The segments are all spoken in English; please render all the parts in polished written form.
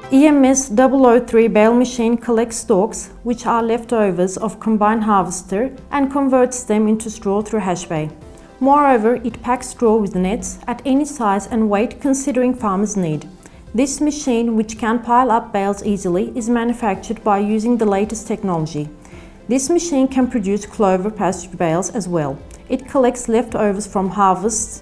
EMS 003 bale machine collects stalks, which are leftovers of combine harvester, and converts them into straw through hash bay. Moreover, it packs straw with nets at any size and weight considering farmers' need. This machine, which can pile up bales easily, is manufactured by using the latest technology. This machine can produce clover pasture bales as well. It collects leftovers from harvests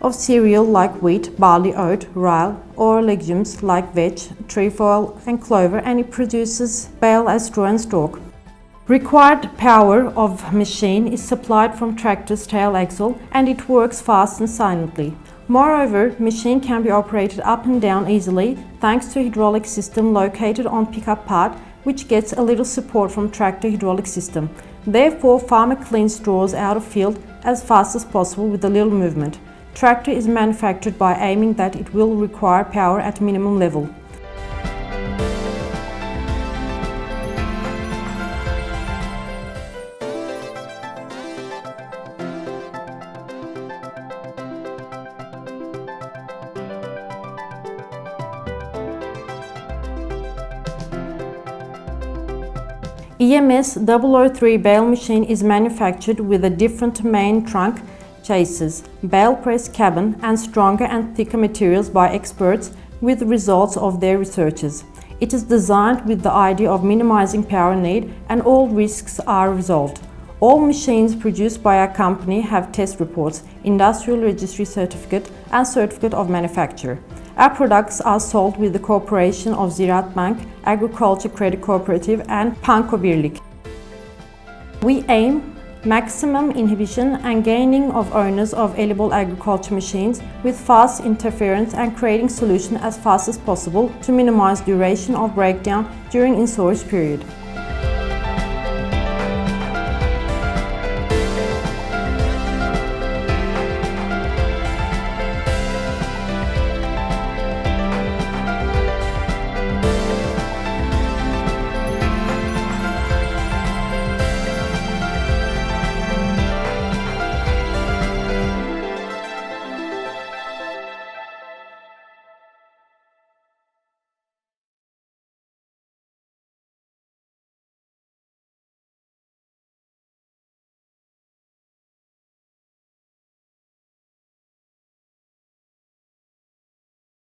of cereal like wheat, barley, oat, rye, or legumes like vetch, trefoil and clover, and it produces bale as straw and stalk. Required power of machine is supplied from tractor's tail axle, and it works fast and silently. Moreover, machine can be operated up and down easily thanks to hydraulic system located on pickup part, which gets a little support from tractor hydraulic system. Therefore, farmer cleans straws out of field as fast as possible with a little movement. Tractor is manufactured by aiming that it will require power at minimum level. EMS 003 bale machine is manufactured with a different main trunk chassis, bale press cabin, and stronger and thicker materials by experts with results of their researches. It is designed with the idea of minimizing power need, and all risks are resolved. All machines produced by our company have test reports, industrial registry certificate, and certificate of manufacture. Our products are sold with the cooperation of Ziraat Bank, Agriculture Credit Cooperative, and Panko Birlik. We aim maximum inhibition and gaining of owners of edible agriculture machines with fast interference and creating solution as fast as possible to minimize duration of breakdown during in-storage period.